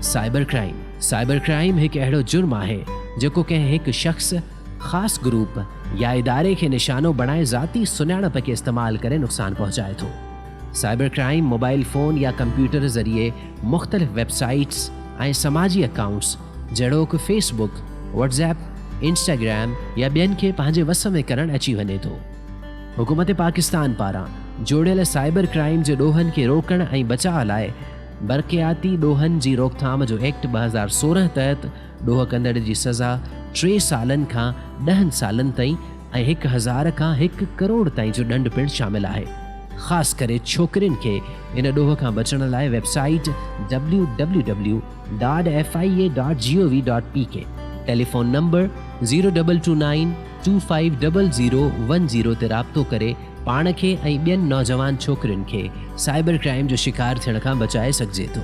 Cyber crime हिकु अहिड़ो जुर्म आहे जेको कंहिं हिकु शख़्स, ख़ासि ग्रुप या इदारे खे निशानो बणाए ज़ाती सुञाणप खे इस्तेमालु करे नुक़सानु पहुचाए थो। साइबर क्राइम मोबाइल फ़ोन या कंप्यूटर ज़रिए मुख़्तलिफ़ वेबसाइट्स ऐं समाजी अकाउंट्स जहिड़ोकि फेसबुक, व्हाट्सएप, इंस्टाग्राम या ॿियनि खे पंहिंजे वस में करणु अची वञे थो। हुकूमत पाकिस्तान पारां जोड़ियल साइबर क्राइम जे ॾोहनि खे रोकण ऐं बचाव लाइ बरक़ियाती ॾोहनि जी रोकथाम जो एक्ट 2016 तहत ॾोह कंदड़ जी सज़ा 3 सालनि खां 10 सालनि ताईं ऐं 1000 खां 1 करोड़ ताईं जो ॾंड पिणु शामिल आहे। ख़ासि करे छोकिरियुनि खे इन ॾोह खां बचण लाइ वेबसाइट www.fia.gov.pk, टेलीफ़ोन नंबर 0229250010 ते राब्तो करे पाण खे ऐं ॿियनि नौजवान छोकिरियुनि खे साइबर क्राइम जो शिकार थियण खां बचाए सघिजे थो।